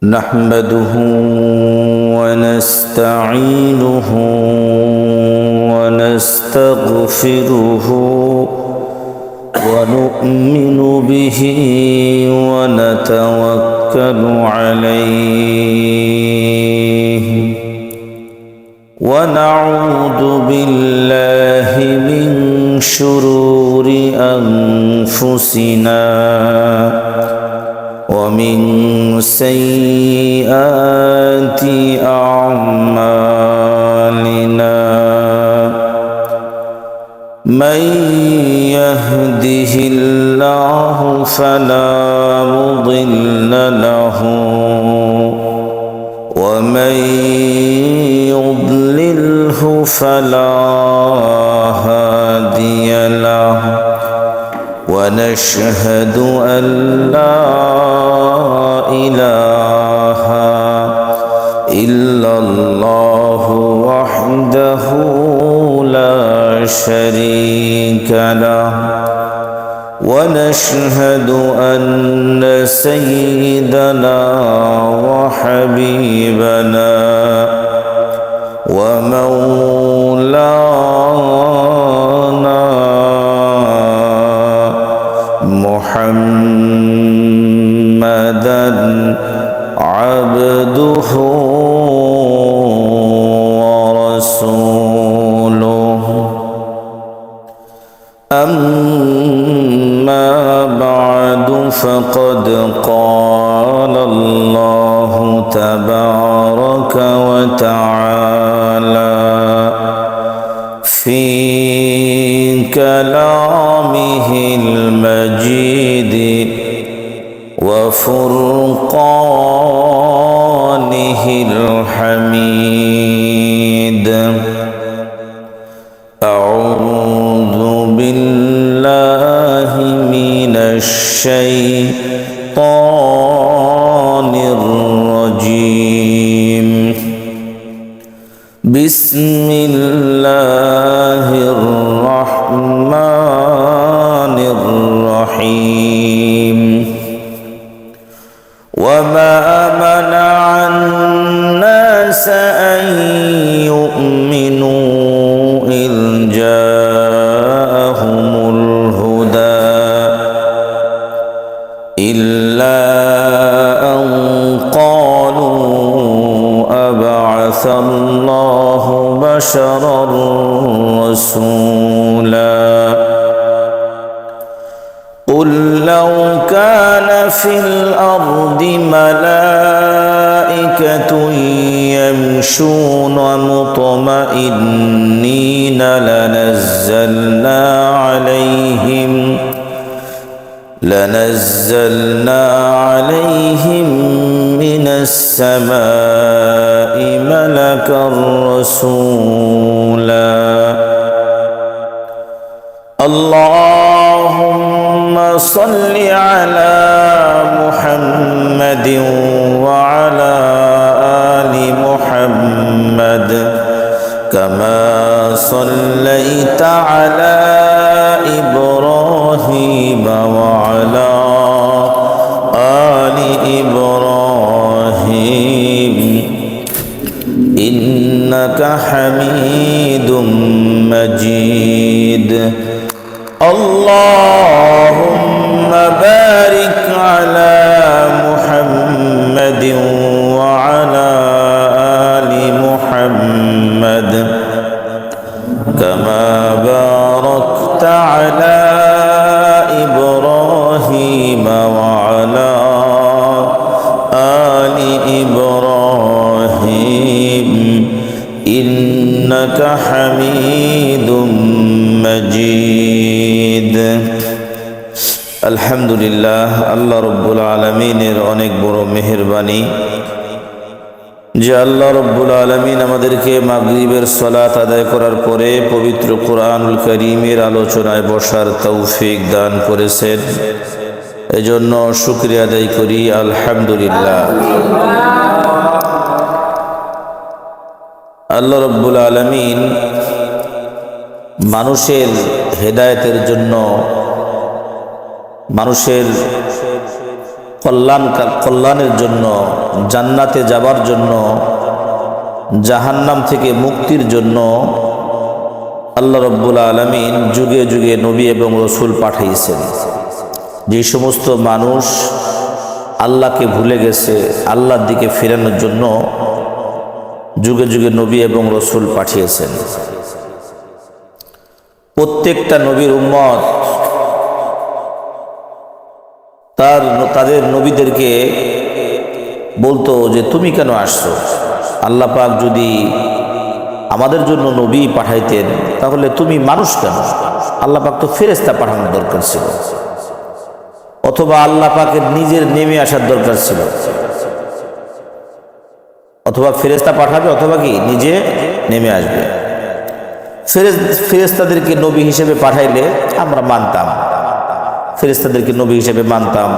نحمده ونستعينه ونستغفره ونؤمن به ونتوكل عليه ونعوذ بالله من شرور أنفسنا ومن سيئات أعمالنا من يهده الله فلا مضل له ومن يضلله فلا هادي له ونشهد أن لا إله إلا الله وحده لا شريك له ونشهد أن سيدنا وحبيبنا ومولانا محمدًا عبده ورسوله أما بعد فقد قال الله تبارك وتعالى في كلامه المجيد وفرقانه الحميد أعوذ بالله من الشيطان الرجيم بسم الله الرحمن الرحيم وما منع الناس أن يؤمنوا إذ جاءهم الهدى إلا أن قالوا أبعث الله بشرا رسولا قل لو كان في الأرض ملائكة يمشون مطمئنين لنزلنا عليهم من السماء ملكا رسولا اللهم صل على محمد وعلى آل محمد كما صليت على إبراهيم وعلى آل إبراهيم إنك حميد مجيد اللهم بارك على محمد وعلى آل محمد كما باركت على إبراهيم وعلى آل إبراهيم إنك حميد مجيد আলহামদুলিল্লাহ আল্লাহ রব্বুল আলামিনের অনেক বড় মেহেরবানি যে আল্লাহ রব্বুল আলামিন আমাদেরকে মাগরিবের সালাত আদায় করার পরে পবিত্র কোরআনুল কারীমের আলোচনায় বসার তৌফিক দান করেছেন। এজন্য শুকরিয়া আদায় করি আলহামদুলিল্লাহ। আল্লাহ রব্বুল আলামিন মানুষের হেদায়েতের জন্য, মানুষের কল্যাণের জন্য জান্নাতে যাবার জন্য, জাহান্নাম থেকে মুক্তির জন্য আল্লাহ রাব্বুল আলামিন যুগে যুগে নবী এবং রসুল পাঠিয়েছেন। যে সমস্ত মানুষ আল্লাহকে ভুলে গেছে, আল্লাহর দিকে ফেরানোর জন্য যুগে যুগে নবী এবং রসুল পাঠিয়েছেন। প্রত্যেকটা নবীর উম্মত তাদের নবীদেরকে বলতো যে তুমি কেন আসছো? আল্লাহ পাক যদি আমাদের জন্য নবী পাঠাইতেন তাহলে তুমি মানুষ কেন? আল্লাহ পাক তো ফেরেশতা পাঠানোর দরকার ছিল, অথবা আল্লাহ পাকের নিজের নেমে আসার দরকার ছিল, অথবা ফেরেশতা পাঠাবে অথবা কি নিজে নেমে আসবে। ফেরেশতাদেরকে নবী হিসেবে পাঠাইলে আমরা মানতাম, ফেরেশতাদেরকে নবী হিসেবে মানতাম,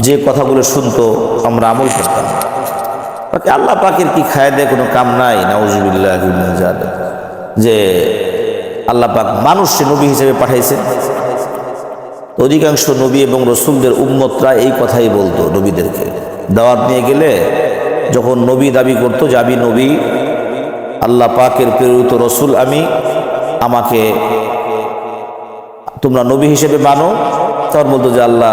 যে কথাগুলো শুনতো আমরা আমল করতাম। বাকি আল্লাহ পাকের কি খায় দেয় কোনো কাম নাই, নাউজুবিল্লাহি মিন যালিক, যে আল্লাহ পাক মানুষকে নবী হিসেবে পাঠাইছে। অধিকাংশ নবী এবং রসুলদের উম্মতরা এই কথাই বলতো নবীদেরকে। দাওয়াত নিয়ে গেলে যখন নবী দাবি করতো যে আমি নবী, আল্লাহ পাকের প্রেরিত রসুল আমি, আমাকে তোমরা নবী হিসেবে মানো, তখন বলতো যে আল্লাহ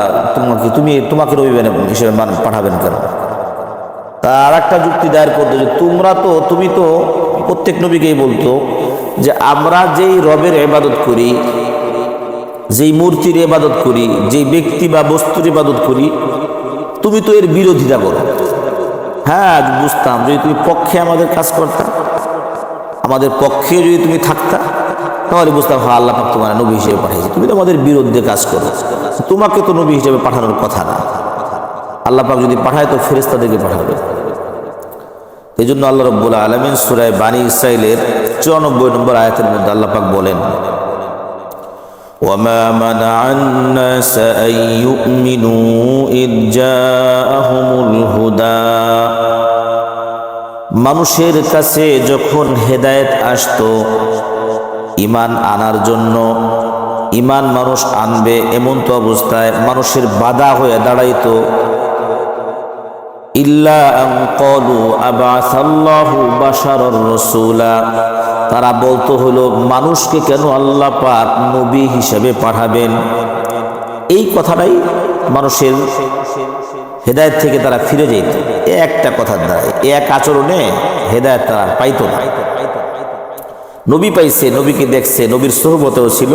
তোমাকে নবী হিসেবে পাঠাবেন কেন? তার একটা যুক্তি দায়ের করতো যে তুমি তো প্রত্যেক নবীকেই বলতো যে আমরা যেই রবের ইবাদত করি, যেই মূর্তির ইবাদত করি, যেই ব্যক্তি বা বস্তুর ইবাদত করি, তুমি তো এর বিরোধিতা করো। হ্যাঁ, বুঝতাম যদি তুমি পক্ষে আমাদের কাজ করতা, আমাদের পক্ষে যদি তুমি থাকতা, তাহলে বুঝতাম হ্যাঁ আল্লাহ পাক তোমার নবী হিসেবে পাঠিয়েছে। তুমি তো আমাদের বিরুদ্ধে কাজ করো, তোমাকে তো নবী হিসেবে পাঠানোর কথা না। আল্লাহ পাক যদি পাঠায় তো ফেরেশতাদেরকে পাঠাবে। এই জন্য আল্লাহ রাব্বুল আলামিন সূরা বানী ইসরাঈলের 94 নম্বর আয়াতের মধ্যে আল্লাহ পাক বলেন, وَمَا مَنَعَ النَّاسَ أَن يُؤْمِنُوا إِذْ جَاءَهُمُ الْهُدَى। মানুষের কাছে যখন হেদায়েত আসতো ঈমান আনার জন্য, ঈমান মানুষ আনবে এমন তো অবস্থায় মানুষের বাধা হয়ে দাঁড়াইতো, ইল্লা আন ক্বালু আবআসাল্লাহু বাশারার রাসূলা, তারা বলতো হলো মানুষকে কেন আল্লাহ পাক নবী হিসেবে পাঠাবেন। এই কথাটাই মানুষের হেদায়েত থেকে তারা ফিরে যেত। একটা কথার দ্বারা, এক আচরণে হেদায়েত তারা পাইতো না। নবী পাইছে, নবীকে দেখছে, নবীর সোহবতেও ছিল,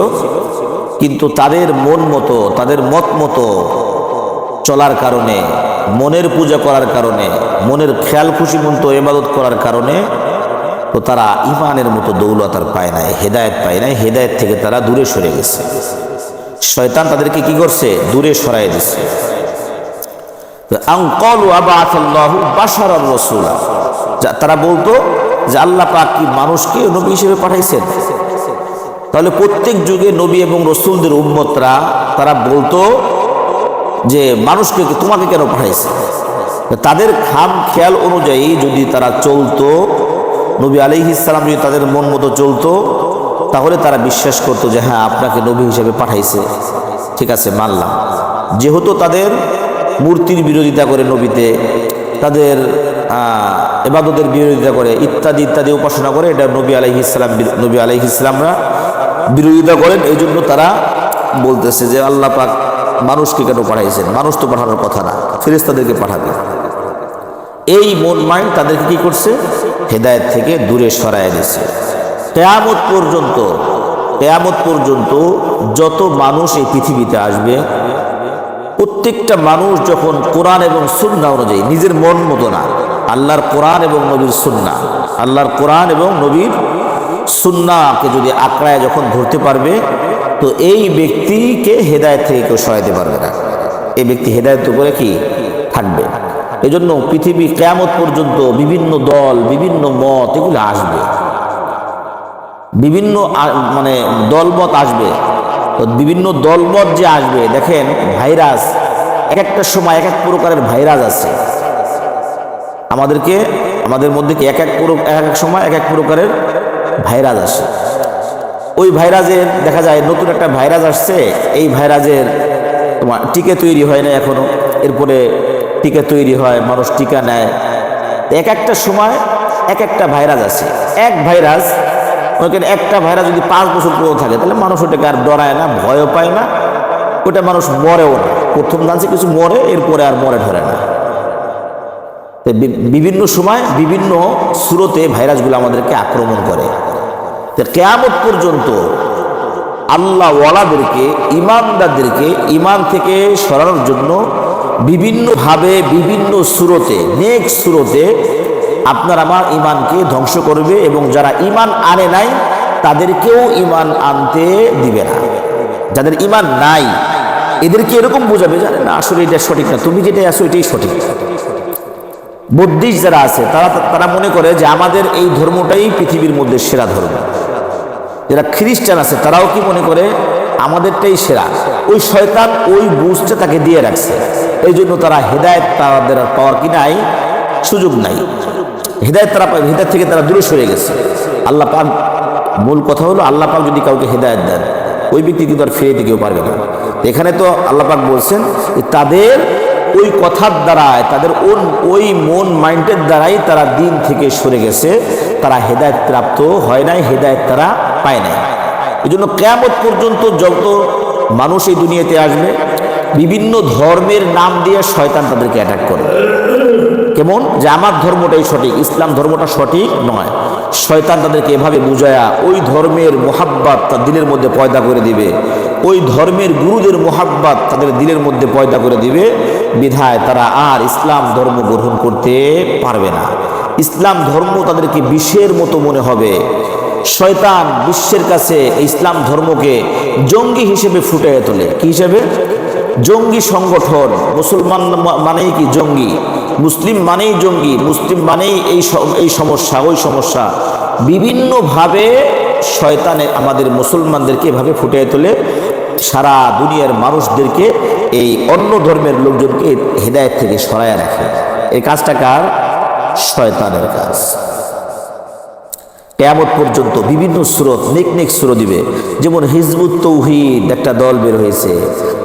কিন্তু তাদের মন মতো, তাদের মত মতো চলার কারণে, মনের পূজা করার কারণে, মনের খেয়াল খুশি মতো ইবাদত করার কারণে তো তারা ঈমানের মতো দৌলত আর পায় নাই, হেদায়েত পায় নাই। হেদায়েত থেকে তারা দূরে সরে গেছে। শয়তান তাদেরকে কি করছে? দূরে সরাই দিচ্ছে। আন ক্বালু আবআসাল্লাহু বাশারার রাসূলা, তারা বলতো যে আল্লাহ পাক কি মানুষকে নবী হিসেবে পাঠাইছেন? তাহলে প্রত্যেক যুগে নবী এবং রসুলদের উম্মতরা তারা বলতো যে মানুষকে তোমাকে কেন পাঠাইছে? তাদের খাম খেয়াল অনুযায়ী যদি তারা চলতো, নবী আলাইহিস সালাম যদি তাদের মন মতো চলতো, তাহলে তারা বিশ্বাস করতো যে হ্যাঁ আপনাকে নবী হিসেবে পাঠাইছে, ঠিক আছে মানলাম। যেহেতু তাদের মূর্তির বিরোধিতা করে নবীতে, তাদের ইবাদতের বিরোধিতা করে, ইত্যাদি ইত্যাদি উপাসনা করে, এটা নবী আলাইহিস সালামরা বিরোধিতা করেন। এই জন্য তারা বলতেছে যে আল্লাহ পাক মানুষকে কেন পাঠাইছেন? মানুষ তো পাঠানোর কথা না, ফেরেশতাদেরকে পাঠাবে। এই মন মাইন্ড তাদেরকে কি করছে? হেদায়েত থেকে দূরে সরায় দিয়েছে। কিয়ামত পর্যন্ত যত মানুষ এই পৃথিবীতে আসবে, প্রত্যেকটা মানুষ যখন কোরআন এবং সুন্নাহ অনুযায়ী, নিজের মন মতো না, আল্লাহর কোরআন এবং নবীর সুন্নাহ, আল্লাহর কোরআন এবং নবীর সুন্নাহকে যদি আঁকড়ায় যখন ধরতে পারবে, তো এই ব্যক্তিকে হেদায়েত থেকে কেউ সরাইতে পারবে না। এই ব্যক্তি হেদায়েত করে কি থাকবে। এই জন্য পৃথিবী কিয়ামত পর্যন্ত বিভিন্ন দল, বিভিন্ন মত এগুলো আসবে, বিভিন্ন মানে দলমত আসবে। তো বিভিন্ন দলমত যে আসবে, দেখেন ভাইরাস, এক একটা সময় এক এক প্রকারের ভাইরাস আছে। আমাদের মধ্যে কি এক এক সময় এক এক প্রকারের ভাইরাস আসে। ওই ভাইরাসের দেখা যায় নতুন একটা ভাইরাস আসছে, এই ভাইরাসের তোমার টিকে তৈরি হয় না এখনো, এরপরে টিকা তৈরি হয়, মানুষ টিকা নেয়। এক একটা সময় এক একটা ভাইরাস আছে। এক ভাইরাস ওখানে একটা ভাইরাস যদি 5 বছর পুরো থাকে তাহলে মানুষ ওটাকে আর ডরায় না, ভয়ও পায় না, ওটা মানুষ মরেও না। প্রথম জানছে কিছু মরে, এরপরে আর মরে ধরে না। বিভিন্ন সময় বিভিন্ন সুরতে ভাইরাসগুলো আমাদেরকে আক্রমণ করে। কিয়ামত পর্যন্ত আল্লাহ ওয়ালাদেরকে, ইমানদারদেরকে ইমান থেকে সরানোর জন্য বিভিন্নভাবে বিভিন্ন সুরতে, নেক সুরতে আপনার আমার ইমানকে ধ্বংস করবে, এবং যারা ইমান আনে নাই তাদেরকেও ইমান আনতে দিবে না। যাদের ইমান নাই এদেরকে এরকম বোঝাবে, জানেন না আসলে এটা সঠিক না, তুমি যেটাই আসো এটাই সঠিক। বুদ্ধিস্ট যারা আছে তারা মনে করে যে আমাদের এই ধর্মটাই পৃথিবীর মধ্যে সেরা ধর্ম। যারা খ্রিস্টান আছে তারাও কি মনে করে আমাদেরটাই সেরা। ওই শয়তান ওই বুঝটা তাকে দিয়ে রাখছে, এই জন্য তারা হেদায়েত তাদের পাওয়ার কি নাই, সুযোগ নাই। হেদায়েত তারা পায়, হেদায়েত থেকে তারা দূরে সরে গেছে। আল্লাহ পাক, মূল কথা হলো আল্লাহ পাক যদি কাউকে হেদায়েত দেন ওই ব্যক্তি কিন্তু আর ফিরে কেউ পারবে না। এখানে তো আল্লাহ পাক বলছেন যে তাদের ওই কথার দ্বারায়, তাদের ওই মন মাইন্ডের দ্বারাই তারা দিন থেকে সরে গেছে, তারা হেদায়েত প্রাপ্ত হয় নাই, হেদায়েত তারা পায় নাই। এই জন্য কিয়ামত পর্যন্ত যত মানুষ এই দুনিয়াতে আসবে বিভিন্ন ধর্মের নাম দিয়ে শয়তান তাদেরকে অ্যাটাক করে। কেমন যে আমার ধর্মটাই সঠিক, ইসলাম ধর্মটা সঠিক নয়। শয়তান তাদেরকে এভাবে বুঝায়া ওই ধর্মের মোহাব্বত তার দিলের মধ্যে পয়দা করে দিবে, ওই ধর্মের গুরুদের মোহাব্বত তাদের দিলের মধ্যে পয়দা করে দিবে, বিধায় তারা আর ইসলাম ধর্ম গ্রহণ করতে পারবে না। ইসলাম ধর্ম তাদেরকে বিষের মতো মনে হবে। শয়তান বিশ্বের কাছে ইসলাম ধর্মকে জঙ্গি হিসেবে ফুটিয়ে তোলে। কি হিসেবে? জঙ্গি সংগঠন। মুসলমান মানেই কি জঙ্গি, মুসলিম মানেই জঙ্গি, মুসলিম মানেই এই সমস্যা ওই সমস্যা। বিভিন্নভাবে শয়তানে আমাদের মুসলমানদেরকে এভাবে ফুটিয়ে তোলে, সারা দুনিয়ার মানুষদেরকে, এই অন্য ধর্মের লোকজনকে হেদায়েত থেকে সরায় রাখে। এই কাজটা কার? শয়তানের কাজ। কিয়ামত পর্যন্ত বিভিন্ন সুরত, নেক সুরত দিবে। যেমন হিজবুত তৌহিদ একটা দল বের হয়েছে,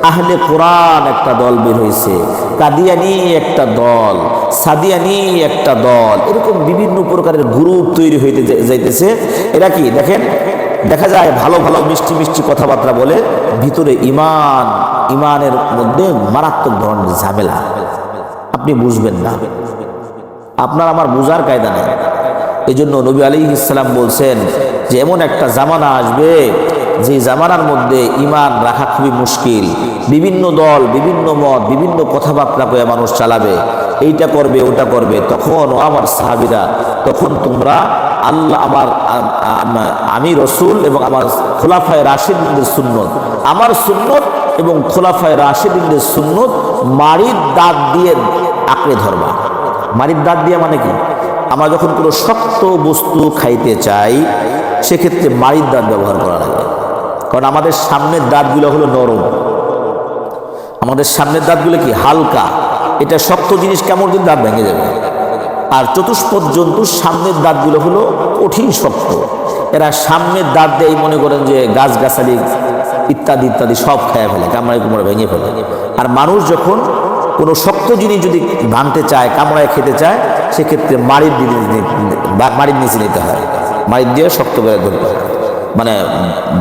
আহলে কোরআন একটা দল বের হয়েছে, কাদিয়ানি একটা দল, সাদিয়ানি একটা দল, এরকম বিভিন্ন প্রকারের গ্রুপ তৈরি হইতে যাইতেছে। এরা কি দেখেন, দেখা যায় ভালো ভালো মিষ্টি মিষ্টি কথাবার্তা বলে, ভিতরে ইমানের মধ্যে মারাত্মক ধরনের ঝামেলা। আপনি বুঝবেন না, আপনার আমার বুঝার কায়দা নেই। এই জন্য নবী আলাইহিস সালাম বলছেন যে এমন একটা জামানা আসবে যে জামানার মধ্যে ইমান রাখা খুবই মুশকিল। বিভিন্ন দল, বিভিন্ন মত, বিভিন্ন কথাবার্তা করে মানুষ চালাবে, এইটা করবে ওটা করবে। তখন আমার সাহাবীরা, তখন তোমরা আল্লাহ আমি রসুল এবং আমার খোলাফায়ে রাশিদিনদের সুন্নত, আমার সুন্নত এবং খোলাফায়ে রাশিদিনদের সুন্নত মারির দাঁত দিয়ে আঁকড়ে ধরবা। মারির দাঁত দিয়ে মানে কি? আমরা যখন কোনো শক্ত বস্তু খাইতে চাই সেক্ষেত্রে মারির দাঁত ব্যবহার করা লাগে, কারণ আমাদের সামনের দাঁতগুলো হলো নরম, আমাদের সামনের দাঁতগুলো কি হালকা। এটা শক্ত জিনিস কামড় দিলে দাঁত ভেঙে যাবে। আর চতুষ্পদ জন্তুর সামনের দাঁতগুলো হলো কঠিন শক্ত, এরা সামনের দাঁত দিয়ে মনে করেন যে গাছগাছালি ইত্যাদি ইত্যাদি সব খেয়ে ফেলে, কামড়ায় কুমড়ে ভেঙে ফেলে। আর মানুষ যখন কোনো শক্ত জিনিস যদি ভাঙতে চায়, কামড়ায় খেতে চায়, সেক্ষেত্রে মারির নিচে নিতে হয়, মারির দিয়ে শক্ত করে ধরতে হয়, মানে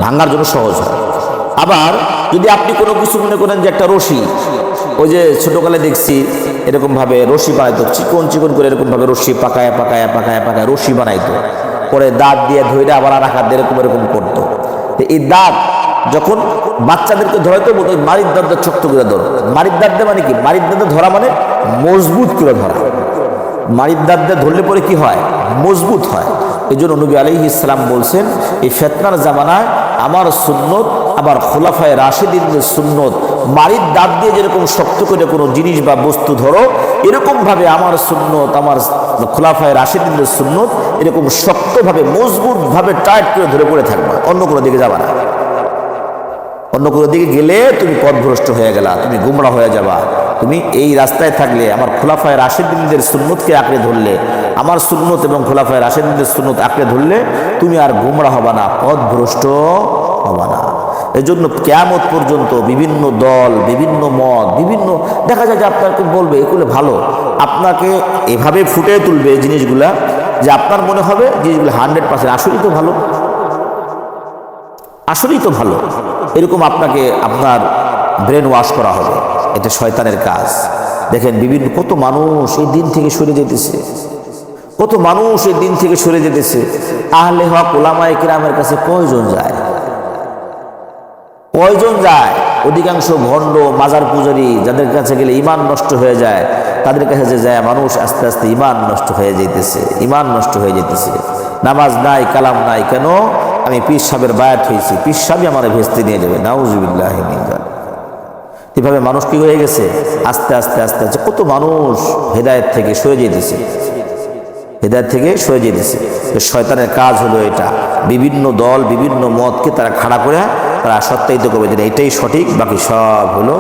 ভাঙার জন্য সহজ হয়। আবার যদি আপনি কোনো কিছু মনে করেন যে একটা রশি, ওই যে ছোটোকালে দেখছি এরকমভাবে রশি বানাইতো, চিকন চিকন করে এরকমভাবে রশি পাকায় পাকায় পাকায় পাকায় রশি বানাইতো, পরে দাঁত দিয়ে ধরে আবার রাখার এরকম এরকম করতো। এই দাঁত যখন বাচ্চাদেরকে ধরাইতো বলতো মারির দাঁত শক্ত করে ধরো। মারির দাঁত মানে কি? মারির দাঁতে ধরা মানে মজবুত করে ধরা। মারির দাঁত দিয়ে ধরলে পরে কি হয়? মজবুত হয়। এই জন্য নবী আলাইহিস সালাম বলছেন এই ফিতনার জামানায় আমার সুন্নত, আবার খোলাফায়ে রাশিদিনদের সুন্নত, মারির দাঁত দিয়ে যেরকম শক্ত করে কোনো জিনিস বা বস্তু ধরো, এরকমভাবে আমার সুন্নত, আমার খোলাফায়ে রাশিদিনদের সুন্নত এরকম শক্তভাবে মজবুতভাবে টাইট করে ধরে পড়ে থাকবা, অন্য কোনো দিকে যাবা না। অন্য কোনো দিকে গেলে তুমি পথভ্রষ্ট হয়ে গেলা, তুমি গুমরা হয়ে যাবা। তুমি এই রাস্তায় থাকলে, আমার খোলাফায়ে রাশিদিনদের সুন্নতকে আঁকড়ে ধরলে, আমার সুন্নত এবং খোলাফায়ে রাশিদিনদের সুন্নত আঁকড়ে ধরলে তুমি আর গুমরা হবা না, পথভ্রষ্ট হবা না। এজন্য কিয়ামত পর্যন্ত বিভিন্ন দল, বিভিন্ন মত, বিভিন্ন দেখা যায় যে আপনাকে বলবে এগুলো ভালো, আপনাকে এভাবে ফুটিয়ে তুলবে জিনিসগুলা যে আপনার মনে হবে জিনিসগুলো 100% আসলেই তো ভালো, আসলেই তো ভালো, এরকম আপনাকে আপনার ব্রেন ওয়াশ করা হবে। এটা শয়তানের কাজ। দেখেন বিভিন্ন কত মানুষ এই দিন থেকে সরে যেতেছে, কত মানুষ এই দিন থেকে সরে যেতেছে। আহলে হক উলামায়ে কিরামের কাছে কয়জন যায়, কয়জন যায়? অধিকাংশ ভণ্ড মাজার পূজারী যাদের কাছে গেলে ইমান নষ্ট হয়ে যায়, তাদের কাছে যে যায় মানুষ আস্তে আস্তে ইমান নষ্ট হয়ে যেতেছে, ইমান নষ্ট হয়ে যেতেছে। নামাজ নাই, কালাম নাই, কেন? আমি পীর সাহেবের বায়াত হয়েছি, পীর সাহেবই আমার ভেস্তে নিয়ে যাবে, নাউজুবিল্লাহি মিন যালিক। এভাবে মানুষ কি হয়ে গেছে? আস্তে আস্তে আস্তে আস্তে কত মানুষ হেদায়েত থেকে সরে যেতেছে, হেদায়েত থেকে সরে যেতেছে। শয়তানের কাজ হলো এটা, বিভিন্ন দল, বিভিন্ন মতকে তারা খাড়া করে তারা সত্যায়িত করবে যে এটাই সঠিক, বাকি সব হলো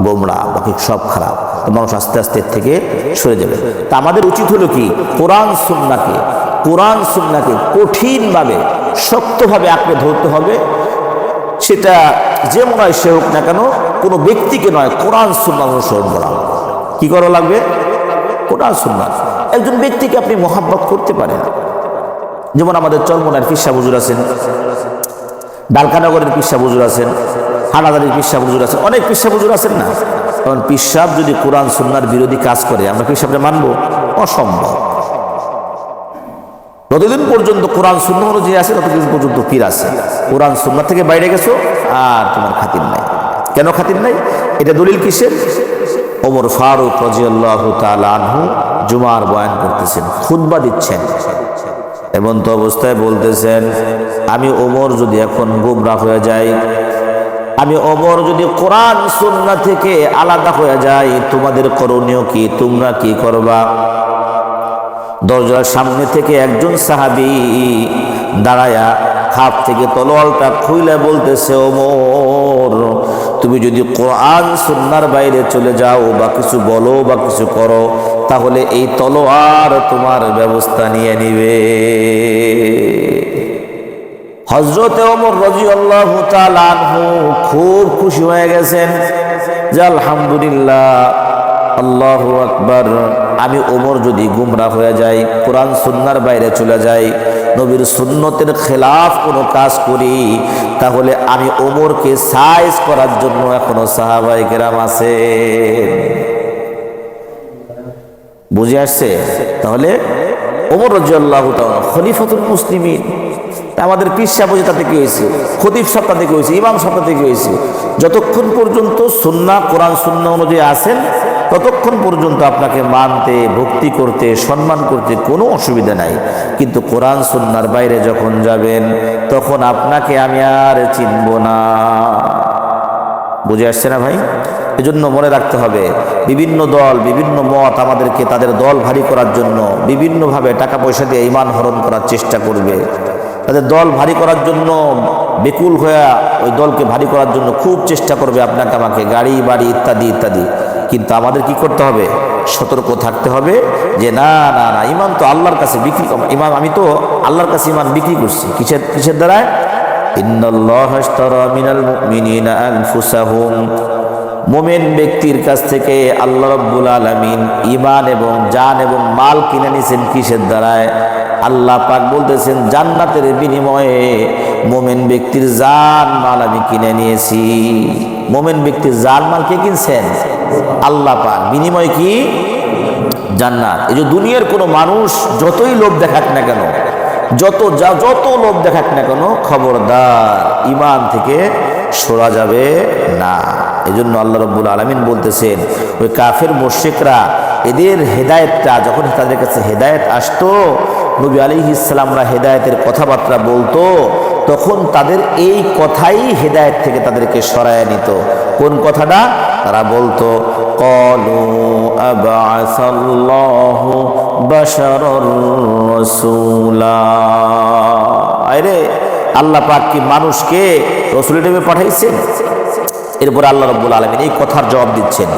গোমরা, বাকি সব খারাপ। তো মানুষ আস্তে আস্তে থেকে সরে যাবে। তা আমাদের উচিত হলো কি? কোরআন সুন্নাহকে কঠিনভাবে, শক্তভাবে আঁকড়ে ধরতে হবে। সেটা যে মনে হয় সে হোক না কেন, কোনো ব্যক্তিকে নয়, কোরআন সুন্নাহ অনুসরণ করা। কি করা লাগবে? কোরআন সুন্নাহ। একজন ব্যক্তিকে আপনি মহাব্বত করতে পারেন, যেমন আমাদের চরমনার পীর সাহেব হুজুর আছেন, ডালকানগরের পীর সাহেব হুজুর আছেন, হানাদারির পীর সাহেব হুজুর আছেন, অনেক পীর সাহেব হুজুর আছেন না? কারণ পীর সাহেব যদি কোরআন সুন্নাহর বিরোধী কাজ করে, আমরা পীর সাহেবকে মানবো? অসম্ভব। যতদিন পর্যন্ত কোরআন সুন্নাহ অনুযায়ী আছে ততদিন পর্যন্ত পীর আছে। কোরআন সুন্নাহ থেকে বাইরে গেছো আর তোমার খাতির নাই। কেন খাতির নাই? এটা দলিল কিসের? ওমর ফারুক রাদিয়াল্লাহু তাআলা আনহু জুমার বয়ান করতেছেন, খুতবা দিচ্ছেন, এমন তো অবস্থায় বলতেছেন, আমি ওমর যদি এখন গুমরাহ হয়ে যাই, আমি ওমর যদি কোরআন সুন্নাহ থেকে আলাদা হয়ে যাই, তোমাদের করণীয় কি? তোমরা কি করবা? দরজার সামনে থেকে একজন সাহাবী দাঁড়ায়া হাত থেকে তলোয়ারটা খুইলে বলতেছে, ওমর তুমি যদি কোরআন সুন্নাহর বাইরে চলে যাও বা কিছু বলো বা কিছু করো, তাহলে এই তলোয়ার তোমার ব্যবস্থা নিয়ে নিবে। হযরতে ওমর রাদিয়াল্লাহু তাআলা আনহু খুব খুশি হয়ে গেছেন যে আলহামদুলিল্লাহ, আল্লাহু আকবার, আমি ওমর যদি গুমরাহ হয়ে যাই, কোরআন সুন্নাহর বাইরে চলে যাই, নবীর সুন্নতের খেলাফ কোনো কাজ করি, তাহলে আমি ওমরকে সাইজ করার জন্য এখনো সাহাবায়ে কেরাম আছে। বুঝে আসছে? তাহলে ওমর রাদিয়াল্লাহু তাআলা খলিফাতুল মুসলিমিন। আমাদের পীর সাহেব তাতে কি হয়েছে? খতিব সাহেব তাতে কি হয়েছে? ইমাম সাহেব তাতে কি হয়েছে? যতক্ষণ পর্যন্ত সুন্নাহ, কোরআন সুন্নাহ অনুযায়ী আছেন, ততক্ষণ পর্যন্ত আপনাকে মানতে, ভক্তি করতে, সম্মান করতে কোনো অসুবিধা নাই। কিন্তু কোরআন সুন্নাহর বাইরে যখন যাবেন, তখন আপনাকে আমি আর চিনব না। বুঝে আসছে না ভাই? এজন্য মনে রাখতে হবে, বিভিন্ন দল, বিভিন্ন মত আমাদেরকে তাদের দল ভারী করার জন্য বিভিন্নভাবে টাকা পয়সা দিয়ে ঈমান হরণ করার চেষ্টা করবে। তাদের দল ভারী করার জন্য বেকুল হয়ে ওই দলকে ভারী করার জন্য খুব চেষ্টা করবে, আপনাকে আমাকে, গাড়ি বাড়ি ইত্যাদি ইত্যাদি। কিন্তু আমাদের কি করতে হবে? সতর্ক থাকতে হবে যে না না না, ঈমান তো আল্লাহর কাছে বিক্রি, ঈমান আমি তো আল্লাহর কাছে ঈমান বিক্রি করছি। কিসের দ্বারা? ইন্নাল্লাহা আশতারা মিনাল মুমিনিনা আনফুসাহুম, মুমিন ব্যক্তির কাছ থেকে আল্লাহ রাব্বুল আলামিন ঈমান এবং জান এবং মাল কিনে নিয়েছেন। কিসের দ্বারায়? আল্লাহ পাক বলতেছেন, জান্নাতের বিনিময়ে মুমিন ব্যক্তির জান মাল আমি কিনে নিয়েছি। মুমিন ব্যক্তির জান মাল কে কিনছেন? আল্লাহ পাক। বিনিময় কি? জান্নাত। এই যে দুনিয়ার কোনো মানুষ যতই লোভ দেখাক না কেন, যত লোভ দেখাক না কেন, খবরদার ঈমান থেকে সরা যাবে না। এজন্য আল্লাহ রাব্বুল আলামিন বলতেছেন, ওই কাফের মুশরিকরা এদের হেদায়েতটা যখন তাদের কাছে হেদায়েত আসতো, নবী আলাইহিস সালামরা হেদায়েতের কথাবার্তা বলতো, তখন তাদের এই কথাই হেদায়েত থেকে তাদেরকে সরায় নিত। কোন কথাটা? তারা বলতো, ক্বালু আবআসাল্লাহু বাশারার রাসূলা, আরে আল্লাহ পাক কি মানুষকে রাসূল হিসেবে পাঠাইছেন? এরপর আল্লাহ রাব্বুল আলামিন এই কথার জবাব দিচ্ছেন,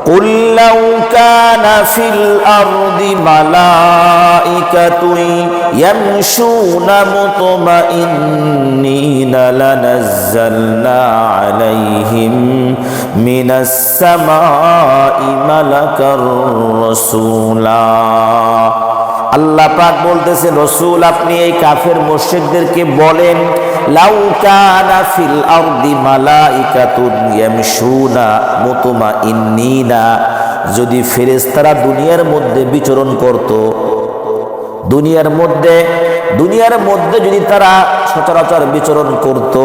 قل لو كان في الأرض ملائكة يمشون مطمئنين لنزلنا عليهم من السماء ملكا رسولا আল্লাহ পাক বলতেছেন, রসুল আপনি এই কাফের মুশরিকদেরকে বলেন, লাউ কানা ফিল আরদি মালাইকাতুন ইয়ামশুনা মুতমাইন্নিনা, যদি ফেরেশতারা দুনিয়ার মধ্যে বিচরণ করত, দুনিয়ার মধ্যে যদি তারা সচরাচর বিচরণ করত,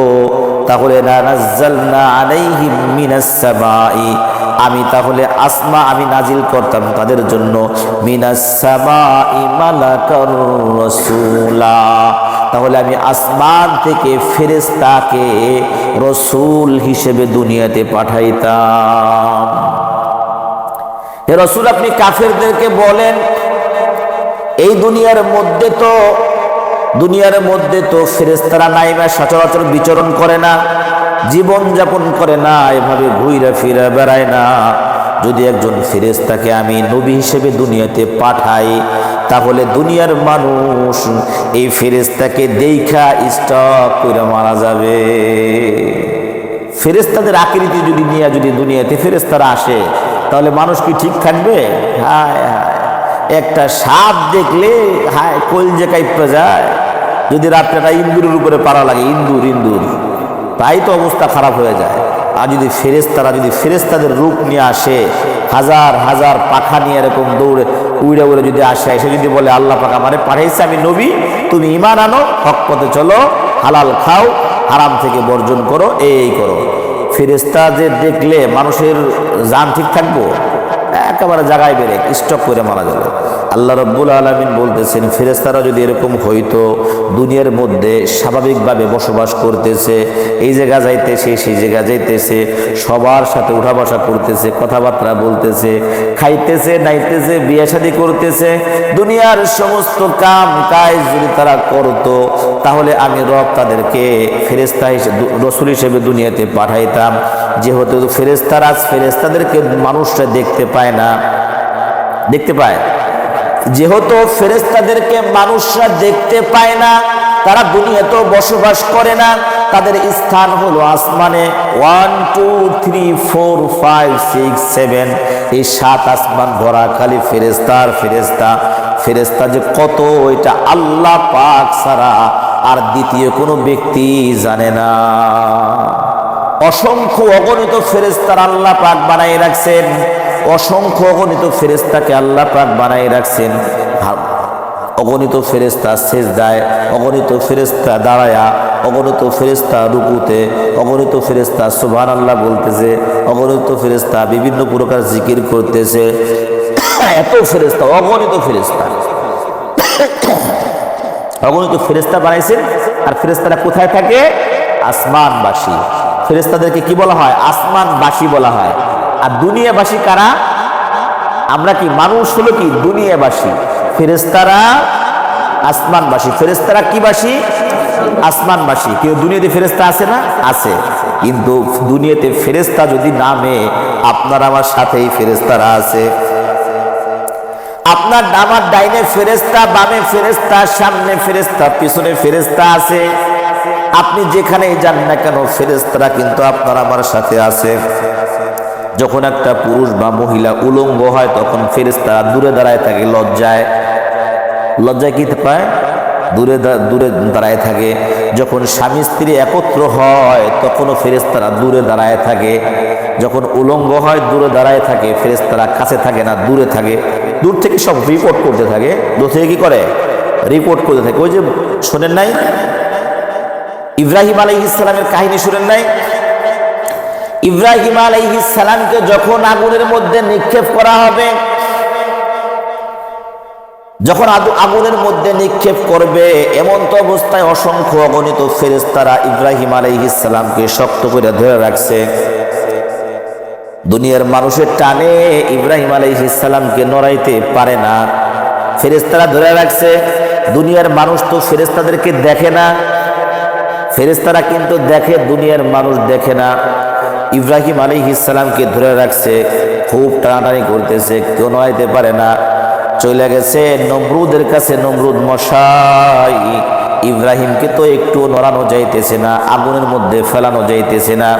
তাহলে নাযালনা আলাইহিম মিনাস সামাই, আমি তাহলে আমি নাজিল করতাম তাদের জন্য মিনাস সামাই মালাকার রাসূলা, তাহলে আমি আসমান থেকে ফেরেশতাকে রসুল হিসেবে দুনিয়াতে পাঠাইতাম। হে রসুল আপনি কাফেরদেরকে বলেন, এই দুনিয়ার মধ্যে তো ফেরেশতারা নাইমা সচরাচর বিচরণ করে না, জীবন যাপন করে না, এভাবে ঘুরে ফিরে বেড়ায় না। যদি একজন ফেরেশতাকে আমি নবী হিসেবে দুনিয়াতে পাঠাই, তাহলে দুনিয়ার মানুষ এই ফেরেশতাকে দেখা স্টপ করে মারা যাবে। ফেরেশতাদের আকৃতি যদি নিয়ে যদি দুনিয়াতে ফেরেশতারা আসে, তাহলে মানুষ কি ঠিক থাকবে? হায় হায়, একটা সাপ দেখলে হায় কলজে কাঁপে যায়। যদি রাত্রেটা ইন্দুরের উপরে পাড়া লাগে, ইন্দুর তাই তো অবস্থা খারাপ হয়ে যায়। আর যদি ফেরেশতাদের রূপ নিয়ে আসে, হাজার হাজার পাখা নিয়ে এরকম উড়ে যদি আসে, এসে যদি বলে আল্লাহ পাক আমারে পাঠাইছে, আমি নবী, তুমি ঈমান আনো, হক পথে চলো, হালাল খাও, হারাম থেকে বর্জন করো, এই করো, ফেরেশতাদের দেখলে মানুষের জান ঠিক থাকবো? একেবারে জায়গায় বেড়ে স্টক করে মারা যাবে। আল্লাহ রাব্বুল আলামিন বলতেছেন, ফেরেশতারা যদি এরকম হইতো, দুনিয়ার মধ্যে স্বাভাবিকভাবে বসবাস করতেছে, এই জায়গা যাইতেছে সেই জায়গা যাইতেছে, সবার সাথে উঠা বসা করতেছে, কথাবার্তা বলতেছে, খাইতেছে, নাইতেছে, বিয়ে শাদী করতেছে, দুনিয়ার সমস্ত কাম কাজ যদি তারা করতো, তাহলে আমি রব তাদেরকে ফেরেশতা হিসেবে রসূল হিসেবে দুনিয়াতে পাঠাইতাম। যেহেতু ফেরেশতাদেরকে মানুষরা দেখতে পায় না, যেহেতু ফেরেশতাদেরকে মানুষরা দেখতে পায় না, তারা দুনিয়াতেও বসবাস করে না, তাদের স্থান হলো আসমানে। 1 2 3 4 5 6 7, এই 7 আসমান ভরা খালি ফেরেশতা যে কত, এটা আল্লাহ পাক ছাড়া আর দ্বিতীয় কোনো ব্যক্তি জানে না। অসংখ্য অগণিত ফেরেশতার আল্লাহ পাক বানাই রাখছেন, অসংখ্য অগণিত ফেরেশতাকে আল্লাহ পাক বানাই রাখছেন। অগণিত ফেরেশতা সেজদায়, অগণিত ফেরেশতা দাঁড়ায়া, অগণিত ফেরেশতা রুকুতে, অগণিত ফেরেশতা সুবহানাল্লাহ বলতেছে, অগণিত ফেরেশতা বিভিন্ন প্রকার জিকির করতেছে। এত ফেরেশতা, অগণিত ফেরেশতা বানাইছেন। আর ফেরেশতারা কোথায় থাকে? আসমানবাসী। ফেরেশতাদেরকে কি বলা হয়? আসমানবাসী বলা হয়। আর দুনিয়াবাসী কারা? আমরা কি মানুষ হলো কি দুনিয়াবাসী, ফেরেশতারা আসমানবাসী। ফেরেশতারা কি বাসী? আসমানবাসী। কেউ দুনিয়াতে ফেরেশতা আছে না? আছে। কিন্তু দুনিয়াতে ফেরেশতা যদি নামে, আপনার আমার সাথেই ফেরেশতারা আছে। আপনার আমার ডাইনে ফেরেশতা, বামে ফেরেশতা, সামনে ফেরেশতা, পিছনে ফেরেশতা আছে। আপনি যেখানেই যান না কেন, ফেরেশতারা কিন্তু আপনার আমার সাথে আছে। যখন একটা পুরুষ বা মহিলা উলঙ্গ হয়, তখন ফেরেশতারা দূরে দাঁড়ায় থাকে, লজ্জায় কি পায়? দূরে দাঁড়ায় থাকে। যখন স্বামী স্ত্রী একত্র হয়, তখনও ফেরেশতারা দূরে দাঁড়ায় থাকে। যখন উলঙ্গ হয়, দূরে দাঁড়ায় থাকে, ফেরেশতারা কাছে থাকে না, দূরে থাকে। দূর থেকে সব রিপোর্ট করতে থাকে। দূর থেকে কি করে? রিপোর্ট করতে থাকে। ওই যে শোনেন নাই, ইব্রাহিম আলাইহিস সালামের কাহিনী শুনেন নাই? ইব্রাহিম আলাইহিস সালামকে যখন আগুনের মধ্যে নিক্ষেপ করা হবে, যখন আগুনের মধ্যে নিক্ষেপ করবে, এমন তো অবস্থায় অসংখ্য অগণিত ফেরেশতারা ইব্রাহিম আলাইহিস সালামকে শক্ত করে ধরে রাখছে। দুনিয়ার মানুষের টানে ইব্রাহিম আলাইহিস সালামকে নড়াইতে পারে না, ফেরেশতারা ধরে রাখছে। দুনিয়ার মানুষ তো ফেরেশতাদেরকে দেখে না, ফেরেশতারা কিন্তু দেখে, দুনিয়ার মানুষ দেখে না। ইব্রাহিম আলাইহিস সালামকে ধরে রাখছে, খুব টানাটানি করতেছে, কেউ নড়াইতে পারে না। চলে গেছে নমরুদের কাছে। নমরুদ মশাই, ইব্রাহিমকে তো একটু নড়ানো যাইতেছে না, আগুনের মধ্যে ফেলানো যাইতেছে না।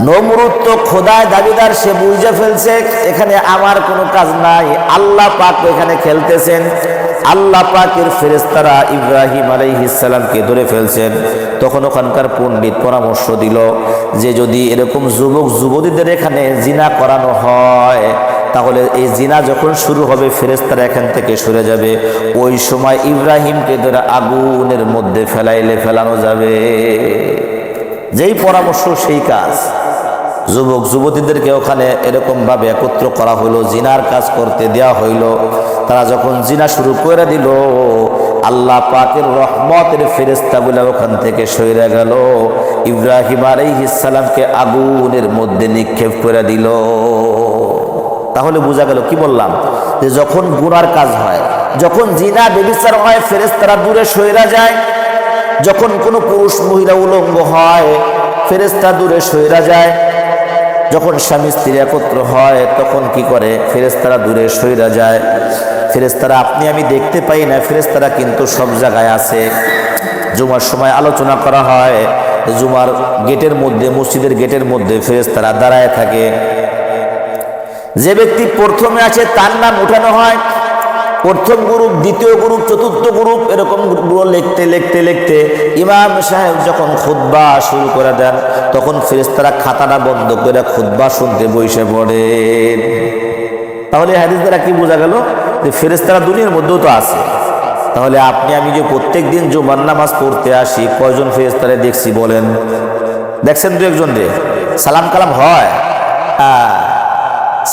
নমরুদ তো খোদায় দাবিদার, সে বুঝে ফেলছে এখানে আমার কোনো কাজ নাই, আল্লাহ পাক এখানে খেলতেছেন। আল্লাহ পাকের ফেরেশতারা ইব্রাহিম আলাইহিস সালামকে ধরে ফেলছেন। তখন ওখানকার পণ্ডিত পরামর্শ দিল যে যদি এরকম যুবক যুবতীদের এখানে জিনা করানো হয়, তাহলে এই জিনা যখন শুরু হবে ফেরেশতারা এখান থেকে সরে যাবে, ওই সময় ইব্রাহিমকে ধরে আগুনের মধ্যে ফেলানো যাবে। যেই পরামর্শ সেই কাজ। যুবক যুবতীদেরকে ওখানে এরকম ভাবে একত্র করা হইলো, জিনার কাজ করতে দেয়া হইল। তারা যখন জিনা শুরু করে দিল, আল্লাহ পাকের রহমতের ফেরেশতাগুলো ওখান থেকে সরে গেল, ইব্রাহিম আলাইহিস সালামকে আগুনের মধ্যে নিক্ষেপ করে দিল। তাহলে বোঝা গেল কি বললাম, যে যখন গুনার কাজ হয়, যখন জিনা ব্যভিচার হয়, ফেরেশতারা দূরে সরে যায়। যখন কোনো পুরুষ মহিলা উলঙ্গ হয়, ফেরেশতা দূরে সরে যায়। যখন স্বামী স্ত্রী একত্র হয়, তখন কি করে, ফেরেশতারা দূরে সরে যায়। ফেরেশতারা আপনি আমি দেখতে পাই না, ফেরেশতারা কিন্তু সব জায়গায় আছে। জুমার সময় আলোচনা করা হয়, জুমার গেটের মধ্যে, মসজিদের গেটের মধ্যে ফেরেশতারা দাঁড়ায় থাকে। যে ব্যক্তি প্রথমে আছে তার নাম উঠানো হয়, প্রথম গ্রুপ, দ্বিতীয় গ্রুপ, চতুর্থ গ্রুপ, এরকম গ্রুপগুলো লিখতে লিখতে লিখতে ইমাম সাহেব যখন খুতবা শুরু করে দেন, তখন ফেরেশতারা খাতাটা বন্ধ করে খুতবা শুনতে বসে পড়ে। তাহলে হাদিস দ্বারা কি বোঝা গেল, যে ফেরেশতারা দুনিয়ার মধ্যেও তো আছে। তাহলে আপনি আমি যে প্রত্যেক দিন জুমার নামাজ পড়তে আসি, কয়জন ফেরেশতারা দেখছি বলেন? দেখছেন দু একজন রে? সালাম কালাম হয়?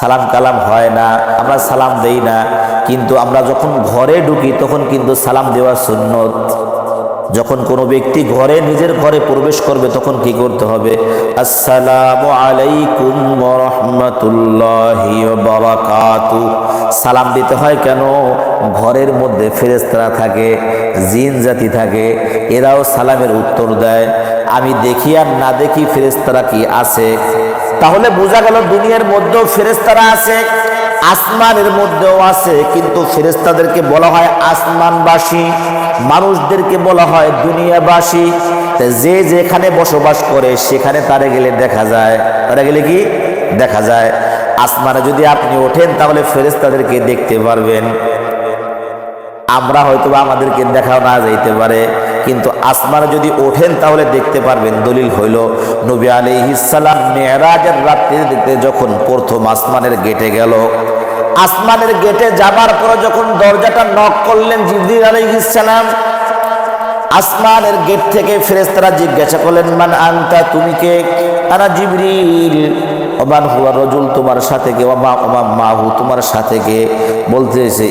সালাম কালাম হয় না, আমরা সালাম দেই না। কিন্তু আমরা যখন ঘরে ঢুকি তখন কিন্তু সালাম দেওয়া সুন্নত। যখন কোনো ব্যক্তি ঘরে, নিজের ঘরে প্রবেশ করবে, তখন কি করতে হবে? আসসালামু আলাইকুম ওয়া রাহমাতুল্লাহি ওয়া বারাকাতুহু। সালাম দিতে হয় কেন? ঘরের মধ্যে ফেরেশতারা থাকে, জিন জাতি থাকে, এরাও সালামের উত্তর দেয়। আমি দেখি আর না দেখি ফেরেশতারা কি আছে। তাহলে বোঝা গেল দুনিয়ার মধ্যেও ফেরেশতারা আছে, আসমানের মধ্যেও আছে। কিন্তু ফেরেশতাদেরকে বলা হয় আসমানবাসী, মানুষদেরকে বলা হয় দুনিয়াবাসী। যে যেখানে বসবাস করে সেখানে তারা গেলে দেখা যায়। তারা গেলে কি দেখা যায়? আসমানে যদি আপনি ওঠেন তাহলে ফেরেশতাদেরকে দেখতে পারবেন। আমরা হয়তো আমাদেরকে দেখাও না যাইতে পারে, কিন্তু আসমানে যদি ওঠেন তাহলে দেখতে পারবেন। দলিল হইল নবী আলাইহিস সালাম মেরাজের রাত্রিতে যখন প্রথম আসমানের গেটে গেল, আসমানের গেটে যাবার পর যখন দরজাটা নক করলেন জিবরিল আলাইহিস সালাম, আসমানের গেট থেকে ফেরেশতারা জিজ্ঞাসা করলেন মান আনতা, তুমি কে? আনা জিবরিল। ওমান হুয়া রাজুল, তোমার সাথে কে? ওমা মাহু, তোমার সাথে কে? বলতেছে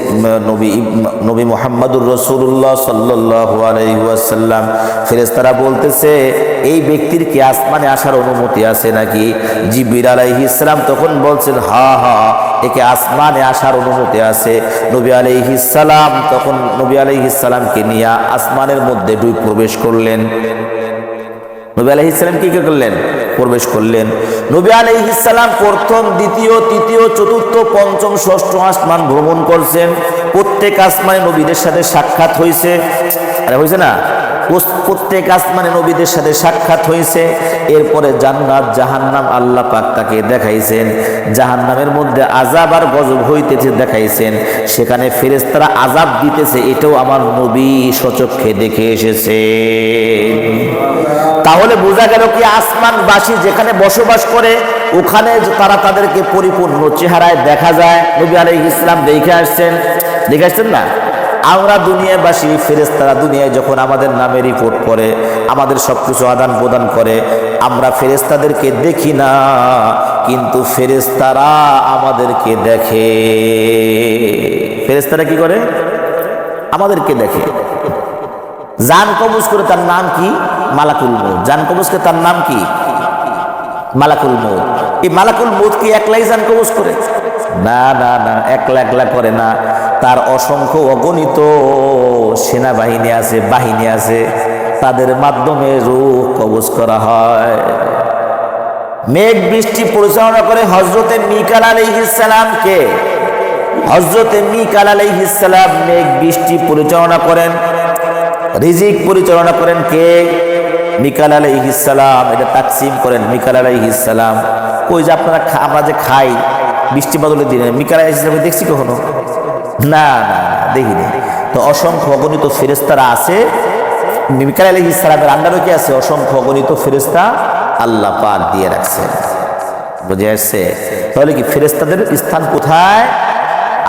নবী মুহাম্মদুর রাসূলুল্লাহ সাল্লাল্লাহু আলাইহি ওয়াসাল্লাম। ফেরেশতারা বলতেছে এই ব্যক্তির কি আসমানে আসার অনুমতি আছে নাকি? জিবরিল আলাইহিস সালাম তখন বলছেন হ্যাঁ হ্যাঁ, একে আসমানে আসার অনুমতি আছে। নবী আলাইহিস সালাম তখন নবী আলাইহিস সালামকে নিয়ে আসমানের মধ্যে প্রবেশ করলেন। নবী আলাইহিস সালাম কি করলেন? প্রবেশ করলেন। নবী আলাইহিস সালাম প্রথম, দ্বিতীয়, তৃতীয়, চতুর্থ, পঞ্চম, ষষ্ঠ আসমান ভ্রমণ করছেন। প্রত্যেক আসমানে নবীদের সাথে সাক্ষাৎ হয়েছে। আরে হয়েছে না? প্রত্যেক আসমানে নবীদের সাথে সাক্ষাৎ হয়েছে। এরপরে জান্নাত জাহান্নাম আল্লাহ পাক তাকে দেখাইছেন। জাহান্নামের মধ্যে আযাব আর গজব হইতেছে দেখাইছেন। সেখানে ফেরেশতারা আযাব দিতেছে, এটাও আমার নবী স্বচক্ষে দেখে এসেছে। তাহলে বোঝা গেল কি আসমানবাসী যেখানে বসবাস করে ওখানে তারা তাদেরকে পরিপূর্ণ চেহারায় দেখা যায়। নবী আলাইহিস সালাম দেখে আসছেন না? আমরা দুনিয়াবাসী, ফেরেশতারা দুনিয়ায় যখন আমাদের নামে রিপোর্ট করে, আমাদের সবকিছু আদান প্রদান করে, আমরা ফেরেশতাদেরকে দেখি না, কিন্তু ফেরেশতারা আমাদেরকে দেখে। ফেরেশতারা কি করে? আমাদেরকে দেখে। জান কবজ করে, তার নাম কি? মালাকুল মউত। জান কবজ করে, তার নাম কি? মালাকুল মউত। এই মালাকুল মউত কি একলাই জান কবজ করে? না না না, একলা করে না। তার অসংখ্য অগণিত সেনাবাহিনী আছে, বাহিনী আছে, তাদের মাধ্যমে রূহ কবজ করা হয়। মেঘ বৃষ্টি পরিচালনা করে হযরতে মিকাইল আলাইহিস সালাম কে? হযরতে মিকাইল আলাইহিস সালাম মেঘ বৃষ্টি পরিচালনা করেন। রিজিক পরিচালনা করেন কে? মিকাইল আলাইহিস সালাম। এটা তাকসিম করেন মিকাইল আলাইহিস সালাম। কই যে আপনারা আমরা যে খাই বৃষ্টি বাদলের দিনে, মিকাইল আলাইহিস সালাম দেখছি কখনো? না না দেখিনি। তো অসংখ্য অগণিত ফেরেশতারা আছে, মিকাইল আলাইহিস সালামের আন্ডারে কি আছে? অসংখ্য অগণিত ফেরেশতা আল্লাহ পাক দিয়ে রাখছেন। বুঝে আসছে? তাহলে কি ফেরেশতাদের স্থান কোথায়?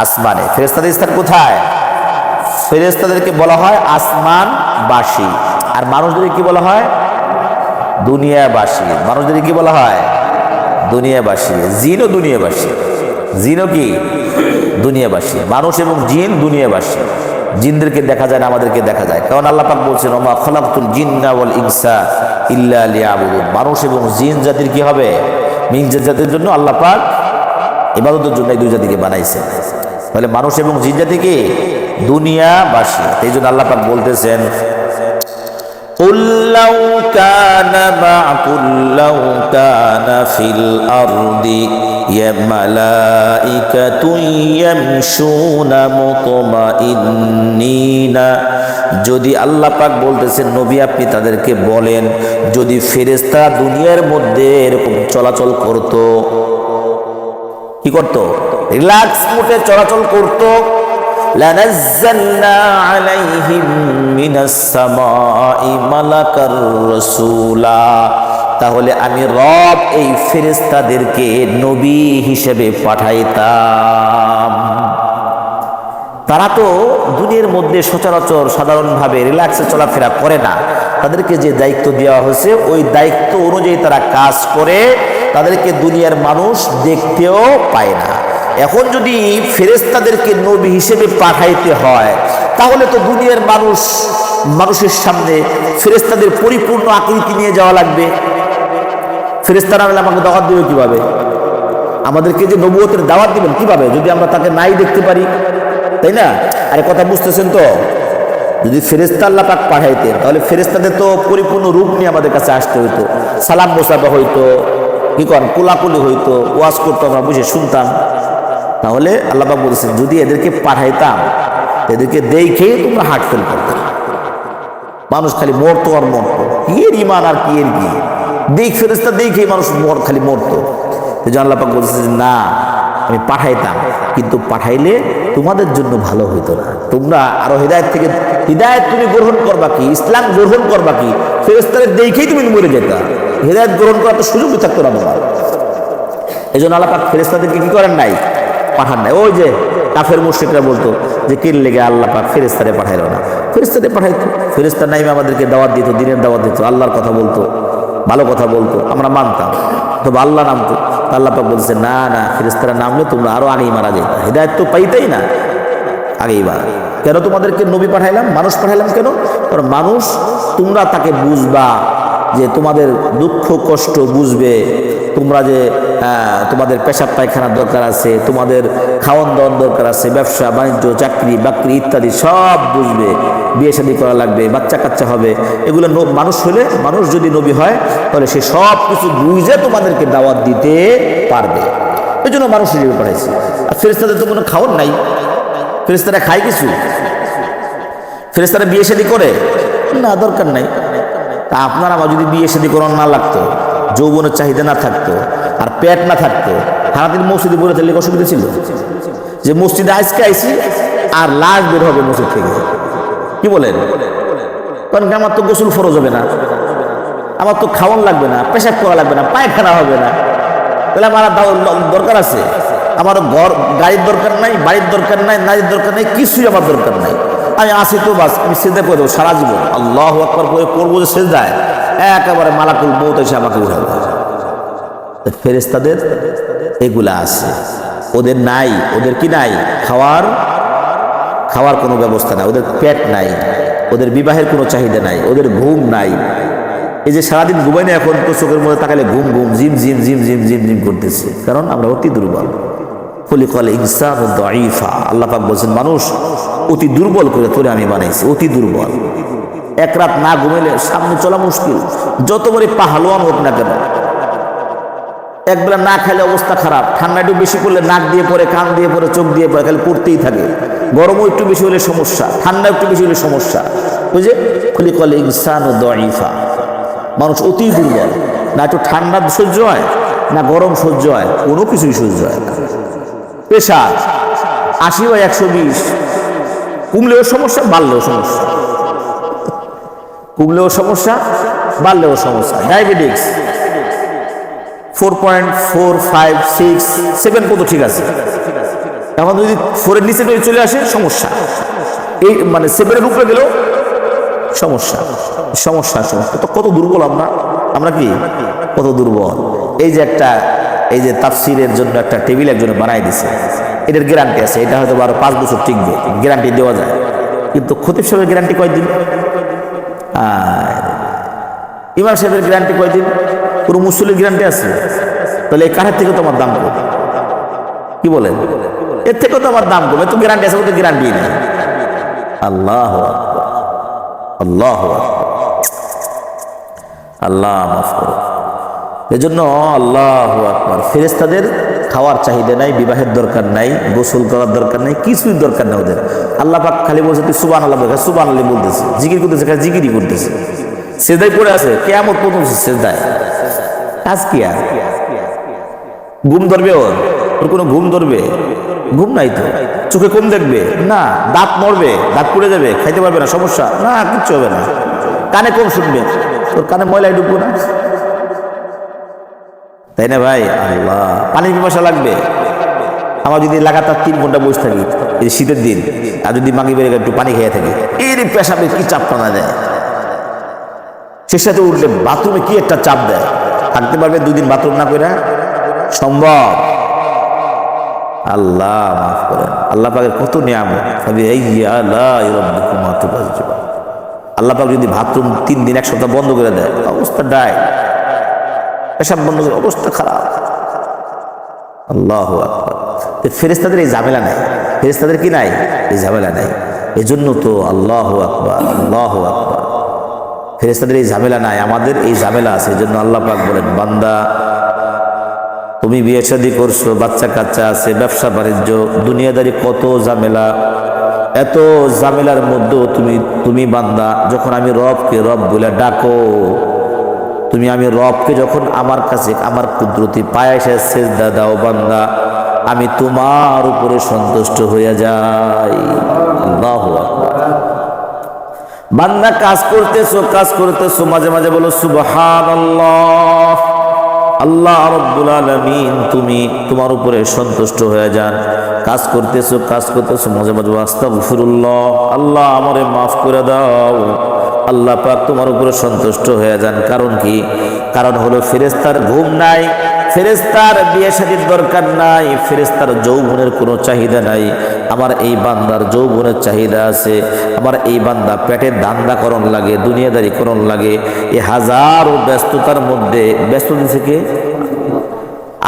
আসমানে। ফেরেশতাদের স্থান কোথায়? ফেরেশতাদেরকে বলা হয় আসমানবাসী, আর মানুষদের কি বলা হয়? দুনিয়াবাসী। মানুষদের কি বলা হয়? দুনিয়াবাসী। জিনও দুনিয়াবাসী। জিনও কি? দুনিয়াবাসী। মানুষ এবং জিন দুনিয়াবাসী। জিনদেরকে দেখা যায় না, আমাদেরকে দেখা যায়, কারণ আল্লাহ পাক বলছেন ওমা খলাকতুল জিন্না ওয়াল ইনসা ইল্লা লিয়াবুদুন। মানুষ এবং জিন জাতির কি হবে? জিন জাতির জন্য আল্লাহ পাক ইবাদতের জন্য এই দুই জাতিকে বানাইছেন। তাহলে মানুষ এবং জিন জাতি কি? দুনিয়াবাসী। এই জন্য আল্লাহ পাক বলতেছেন قُلْ لَوْ كَانَ مَعْكُمْ لَوْ كَانَ فِي الْأَرْضِ مَلَائِكَةٌ يَمْشُونَ مُطْمَئِنِّينَ। যদি আল্লাহ পাক বলতেছেন নবী আপনি তাদেরকে বলেন, যদি ফেরেশতা দুনিয়ার মধ্যে এরকম চলাচল করত, কি করত? রিল্যাক্স মোডে চলাচল করত, লানাজ্জালনা আলাইহিম মিনাস সামাই মালাকার রাসূলা, তাহলে আমি রব এই ফেরেশতাদেরকে নবী হিসেবে পাঠাইতাম। তারা তো দুনিয়ার মধ্যে সচরাচর সাধারণভাবে রিল্যাক্সে চলাফেরা করে না। তাদেরকে যে দায়িত্ব দেওয়া হয়েছে ওই দায়িত্ব অনুযায়ী তারা কাজ করে, তাদেরকে দুনিয়ার মানুষ দেখতেও পায় না। এখন যদি ফেরেশতাদেরকে নবী হিসেবে পাঠাইতে হয়, তাহলে তো দুনিয়ার মানুষের সামনে ফেরেশতাদের পরিপূর্ণ আকৃতি নিয়ে যাওয়া লাগবে। ফেরেশতারা আমাকে দাওয়াত দেবে কিভাবে? আমাদেরকে যে নবুয়তের দাওয়াত দিবেন কিভাবে, যদি আমরা তাকে নাই দেখতে পারি? তাই না? আরে কথা বুঝতেছেন তো? যদি ফেরেশতা আল্লাহ পাক পাঠাইতেন, তাহলে ফেরেশতাদের তো পরিপূর্ণ রূপ নিয়ে আমাদের কাছে আসতে হইতো, সালাম মোসাফা হইতো, কি করেন কোলাকুলি হইতো, ওয়াজ করতো, আমরা বুঝে শুনতাম। তাহলে আল্লাহ পাক বলেছেন যদি এদেরকে পাঠাইতাম, এদেরকে দেখেই তোমরা হার্ট ফেল করতে। মানুষ খালি মরতো আর মরতো, কি এর ইমান আর কি এর কি, ফেরেশতা দেখেই মানুষ খালি মরতো। এই জন্য আল্লাহ পাক বলেছেন না, আমি পাঠাইতাম, কিন্তু পাঠাইলে তোমাদের জন্য ভালো হইতো না। তোমরা আরো হিদায়াত থেকে হিদায়াত তুমি গ্রহণ করবা কি, ইসলাম গ্রহণ করবা কি, ফেরেশতাদের দেখেই তুমি মরে যেতা। হিদায়াত গ্রহণ করার তো সুযোগই থাকতো না তোমার। এই জন্য আল্লাহ পাক ফেরেশতাদেরকে কি করেন নাই? পাঠান নাই। ওই যে কাফের মুশরিকরা বলতো যে কির লেগে আল্লাহ পাক ফেরেশতারে পাঠাইলো না। ফেরেশতারে পাঠাইতো, ফেরেশতা নাইমে আমাদেরকে দাওয়াত দিত, দিনের দাওয়াত দিত, আল্লাহর কথা বলতো, ভালো কথা বলতো, আমরা মানতাম। তবে আল্লাহ নামতো, আল্লাহ পাক বলছে না না, ফেরেশতারা নামলে তোমরা আরো আগেই মারা যেত, হিদায়াত তো পাইতেই না, আগেই মারা। কেন তোমাদেরকে নবী পাঠাইলাম, মানুষ পাঠাইলাম কেন? কারণ মানুষ তোমরা তাকে বুঝবা, যে তোমাদের দুঃখ কষ্ট বুঝবে, তোমরা যে তোমাদের পেশাব পায়খানার দরকার আছে, তোমাদের খাওয়ান দাওয়ার দরকার আছে, ব্যবসা বাণিজ্য চাকরি বাকরি ইত্যাদি সব বুঝবে, বিয়ে শাদী করা লাগবে, বাচ্চা কাচ্চা হবে, এগুলো মানুষ হলে, মানুষ যদি নবী হয় তাহলে সে সব কিছু বুঝে তোমাদেরকে দাওয়াত দিতে পারবে। এই জন্য মানুষ হিসেবে পাঠাইছে। আর ফেরেশতাদের তো কোনো খাওয়ার নাই, ফেরেশতারা খায় কিছু? ফেরেশতারা বিয়ে শাদী করে না? দরকার নাই। তা আপনার আমার যদি বিয়ে শাদী করার না লাগতো, যৌবনের চাহিদা না থাকতো, আর পেট না থাকতো, সারাদিন মসজিদে বলে থাকলে অসুবিধা ছিল? যে মসজিদে আজকে আইসি আর লাশ বের হবে মসজিদ থেকে, কি বলেন? কারণ আমার তো গোসল ফরজ হবে না, আমার তো খাওয়ান লাগবে না, পেশাব করা লাগবে না, পায়খানা হবে না, তাহলে আমার দরকার আছে? আমার গাড়ির দরকার নাই, বাড়ির দরকার নাই, নারীর দরকার নাই, কিছুই আমার দরকার নাই। আমি আসি তো বাস, আমি সিজদা করে দেবো সারা জীবন, আল্লাহু আকবার করে পড়বো যে সিজদায়, একেবারে মালাকুল মউত এসে আমাকে উঠাবে। ফেরেশতাদের এগুলা আছে, ওদের নাই। ওদের কি নাই? খাওয়ার কোনো ব্যবস্থা নাই, ওদের পেট নাই, ওদের বিবাহের কোনো চাহিদা নাই, ওদের ঘুম নাই। এই যে সারাদিন ঘুমাই না, এখন তো চোখের মধ্যে তাকালে ঘুম ঘুম gym gym gym gym gym gym করতেছে, কারণ আমরা অতি দুর্বল। খুলিকাল ইনসানু দাঈফা, আল্লাহ পাক বলছেন মানুষ অতি দুর্বল করে তোরে আমি বানাইছি, অতি দুর্বল। এক রাত না ঘুমাইলে সামনে চলা মুশকিল, যত বড় পাহলোয়ান হোক না কেন। একবেলা না খাইলে অবস্থা খারাপ, ঠান্ডা একটু বেশি পড়লে নাক দিয়ে পড়ে, কান দিয়ে পড়ে, চোখ দিয়ে পড়ে, খালি পড়তেই থাকে। গরমও একটু বেশি হলে সমস্যা, ঠান্ডা একটু বেশি হলে সমস্যা। বুঝে খুলিকাল ইনসানু দাঈফা, মানুষ অতি দুর্বল। না একটু ঠান্ডা সহ্য হয়, না গরম সহ্য হয়, কোনো কিছুই সহ্য হয় না। প্রেশার 80/120, কমলেও সমস্যা, বাড়লেও সমস্যা, কমলেও সমস্যা, বাড়লেও সমস্যা। ডায়াবেটিক্স 4.4, 5, 6, 7 কত ঠিক আছে, এখন যদি 4-এর নিচে চলে আসে সমস্যা, এই মানে 7-এর উপরে গেলেও সমস্যা, সমস্যা সমস্যা। তো কত দুর্বল আমরা কি কত দুর্বল। এই যে একটা, এই যে তাফসিরের জন্য একটা টেবিল একজনে বানাই দিছে, এটার গ্যারান্টি আছে, এটা হয়তো আরো 5 বছর টিকবে, গ্যারান্টি দেওয়া যায়। কিন্তু খতিব সাহেবের গ্যারান্টি কয়দিন, ইমাম সাহেবের গ্যারান্টি কয়দিন, পুরো মুসল্লির গ্যারান্টি আছে। তাহলে এই কাঠের থেকে তো আমার দাম কম, কি বলেন, এর থেকেও তো আমার দাম কম, এত গ্যারান্টি আছে, ওদের গ্যারান্টি নেই। আল্লাহ আল্লাহ আল্লাহ মাফ করো। এজন্য আল্লাহু আকবার, ফেরেশতাদের খাওয়ার চাহিদা নাই, বিবাহের দরকার নাই, গোসল করার দরকার নাই, কিছুই দরকার নাই ওদের। আল্লাহ পাক খালি বলছে তুই সুবহানাল্লাহ বল, সুবহানাল্লাহ বলতেছে, জিকির করতেছে, জিকিরই করতেছে, সেজদায় পড়ে আছে, কিয়ামত পর্যন্ত সেজদায়। আজ কি আর ঘুম ধরবে ওর কোনো ঘুম ধরবে? ঘুম নাই তো। চোখে কম দেখবে না, দাঁত মরবে, দাঁত পড়ে যাবে, খাইতে পারবে না, সমস্যা না, কিচ্ছু হবে না। কানে কম শুনবে, তোর কানে ময়লায় ডুববো না, তাই না ভাই? আল্লাহ, পানি পিপাসা লাগবে। আমার যদি লাগাতার 3 ঘন্টা বসে থাকি এই শীতের দিন, আর যদি মাগি বেড়ে একটু পানি খেয়ে থাকি, এর পেশাবে কি চাপ টানা দেয়, সে সাথে উঠলে বাথরুমে কি একটা চাপ দেয়, থাকতে পারবে 2 দিন বাথরুম না করে? সম্ভব? আল্লাহ মাফ করেন। আল্লাহ পাকের কত নিয়ামত। আল্লাহ পাক যদি বাথরুম 3 দিন 1 সপ্তাহ বন্ধ করে দেয়, অবস্থা ডায়, পেশাব বন্ধ করে অবস্থা খারাপ। আল্লাহু আকবার। ফেরেশতাদের এই ঝামেলা নাই, ফেরেশতাদের কি নাই? এই ঝামেলা নাই। এজন্য তো আল্লাহু আকবার, আল্লাহু আকবার, ফেরেশতাদের এই ঝামেলা নাই, আমাদের এই ঝামেলা আছে। এজন্য আল্লাহ পাক বলেন, বান্দা তুমি বিয়ে শাদী করছো, বাচ্চা কাচ্চা আছে, ব্যবসা বাণিজ্য, দুনিয়াদারি, কত ঝামেলা, এত ঝামেলার মধ্যেও তুমি বান্দা যখন আমি রবকে রব বলে ডাকো, তুমি আমি রবকে যখন আমার কাছে আমার কুদরতি পায়ে এসে সেজদা দাও বান্দা, আমি তোমার উপরে সন্তুষ্ট হয়ে যাই। আল্লাহু আকবার। বান্দা কাজ করতেছো, মাঝে মাঝে বলো সুবহানাল্লাহ। আল্লাহ রাব্বুল আলামিন তুমি তোমার উপরে সন্তুষ্ট হয়ে যান। কাজ করতেছো, মাঝে মাঝে আস্তাগফিরুল্লাহ, আল্লাহ আমারে মাফ করে দাও। আল্লাহ পাক তোমার উপরে সন্তুষ্ট হয়ে যান। কারণ কি? কারণ হলো ফেরেশতার ঘুম নাই, ফেরেশতার বিয়ে শাদীর দরকার নাই, ফেরেশতার যৌবনের কোনো চাহিদা নাই। আমার এই বান্দার যৌবনের চাহিদা আছে। আমার এই বান্দা পেটের ধান্দা করণ লাগে, দুনিয়াদারি করণ লাগে। এই হাজারো ব্যস্ততার মধ্যে, ব্যস্ততা থেকে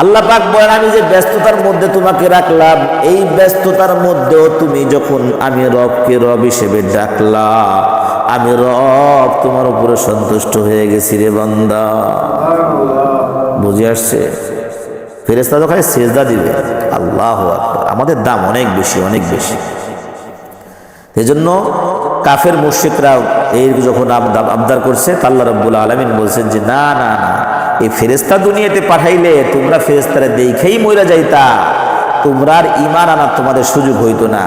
আল্লাহ পাক বলেন, আমি যে ব্যস্ততার মধ্যে তোমাকে রাখলাম, এই ব্যস্ততার মধ্যেও তুমি যখন আমি রবকে রব হিসেবে ডাকলা, আমি রব তোমার উপরে সন্তুষ্ট হয়ে গেছি রে বান্দা। বুঝে আসছে? ফেরেশতা তো খালি সেজদা দিবে। আল্লাহু আকবার। আমাদের দাম অনেক বেশি, অনেক বেশি। এজন্য কাফের মুশরিকরা এই যখন আবদার করছে, আল্লাহ রাব্বুল আলামিন বলছেন যে না না না, এই ফেরেশতা দুনিয়াতে পাঠাইলে তোমরা ফেরেশতারে দেখেই মইরা যাইতা, তোমরা আর ঈমান আনার তোমাদের সুযোগ হইতো না।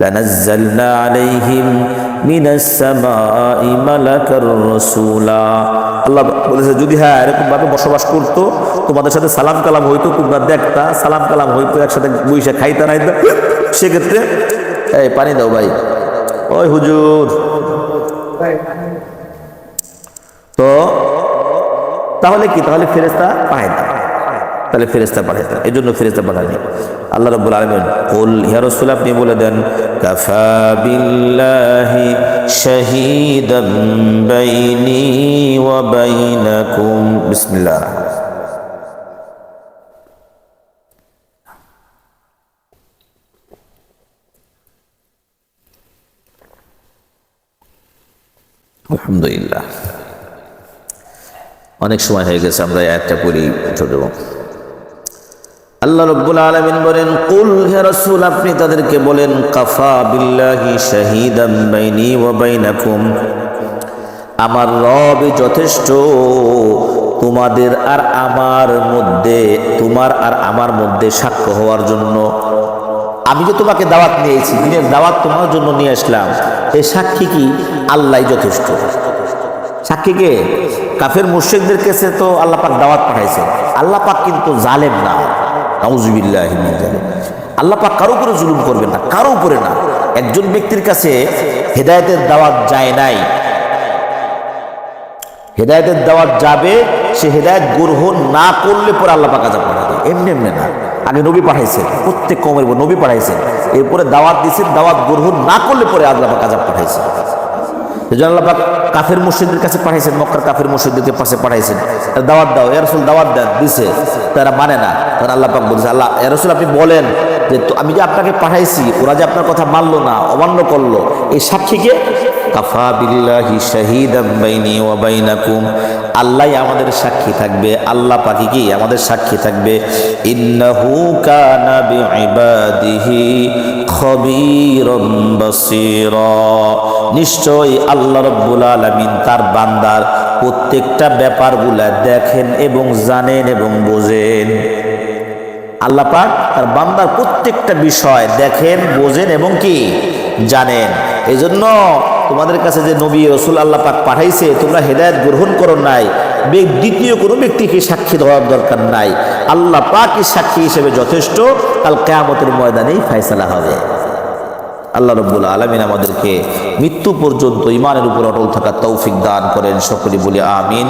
লানাজ্জালনা আলাইহিম মিনাস সামাই মালাকার রাসূলা। আল্লাহ বলেছে যদি হ্যাঁ এরকম ভাবে বসবাস করতো, তোমাদের সাথে সালাম কালাম হইতো, তোমরা দেখতা, সালাম কালাম হইতো, একসাথে বইসা খাইতা নাইতা, সেক্ষেত্রে এই পানি দাও ভাই, ওই হুজুর, তো তাহলে কি? তাহলে ফেরেশতা পাঠাইতাম, তাহলে ফেরেশতা পাঠাইতাম। এই জন্য ফেরেশতা পাঠায়নি। আল্লাহ রাব্বুল আলামিন কুল ইয়া রাসূল, আপনি বলে দেন, কাফা বিল্লাহি শাহীদাম বাইনি ওয়া বাইনাকুম। বিসমিল্লাহ। আলহামদুলিল্লাহ। অনেক সময় হয়ে গেছে, আমরা একটা পড়ি ছোট। আল্লাহ রাব্বুল আলামিন বলেন, কুল হে রাসূল আপনি তাদেরকে বলেন, কাফা বিল্লাহি শাহীদাম বাইনি ওয়া বাইনাকুম, আমার রব যথেষ্ট তোমাদের আর আমার মধ্যে, তোমার আর আমার মধ্যে সাক্ষ্য হওয়ার জন্য। আমি যে তোমাকে দাওয়াত নিয়েছি, দিনের দাওয়াত তোমার জন্য নিয়ে আসলাম, এই সাক্ষী কি? আল্লাহই যথেষ্ট। সাক্ষী কে? কাফের মুশরিকদের কাছে তো আল্লাহ পাক দাওয়াত পাঠাইছেন। আল্লাহ পাক কিন্তু জালেম না, নাউযুবিল্লাহি মিন যালিক। আল্লাহ পাক কারো উপরে জুলুম করবেন না, কারো উপরে না। একজন ব্যক্তির কাছে হেদায়েতের দাওয়াত যায় নাই, হেদায়েতের দাওয়াত যাবে, সে হেদায়েত গ্রহণ না করলে পরে আল্লাহ পাক আযাব পাঠাবে। এমনি এমনি না, আগে নবী পাঠাইছেন, প্রত্যেক কওমের নবী পাঠাইছেন, এরপরে দাওয়াত দিয়েছেন, দাওয়াত গ্রহণ না করলে পরে আল্লাহ পাক আযাব পাঠাইছেন। এজন্য আল্লাহ পাক কাফের মুশরিকদের কাছে পাঠাইছেন, মক্কার কাফের মুশরিকদের পাশে পাঠাইছেন, দাওয়াত দাও, ইয়া রাসূল দাওয়াত দেন, দিছে, তারা মানে না। তখন আল্লাহ পাক বলছে, আল্লাহ ইয়া রাসূল আপনি বলেন যে আমি যে আপনাকে পাঠাইছি, ওরা যে আপনার কথা মানলো না, অমান্য করলো, এই সাক্ষীকে কাফা বিল্লাহি শাহীদাম বাইনি ওয়া বাইনাকুম, আল্লাহই আমাদের সাক্ষী থাকবে, আল্লাহ পাকই কি আমাদের সাক্ষী থাকবে। ইন্নাহু কানা বিইবাদিহি খবীরাম বাসীরা, নিশ্চয়ই আল্লাহ রাব্বুল আলামিন তার বান্দার প্রত্যেকটা ব্যাপারগুলা দেখেন এবং জানেন এবং বোঝেন। আল্লাহ পাক তার বান্দার প্রত্যেকটা বিষয় দেখেন, বোঝেন এবং কি জানেন। এই জন্য তোমাদের কাছে যে নবী রাসূল আল্লাহ পাক পাঠাইছে, তোমরা হেদায়েত গ্রহণ করো নাই, দ্বিতীয় কোনো ব্যক্তিকে সাক্ষী দেওয়ার দরকার নাই, আল্লাহ পাকই সাক্ষী হিসেবে যথেষ্ট। কাল কিয়ামতের ময়দানেই ফয়সালা হবে। আল্লাহ রাব্বুল আলামিন আমাদেরকে মৃত্যু পর্যন্ত ঈমানের উপর অটল থাকার তৌফিক দান করেন। সকলে বলি আমিন।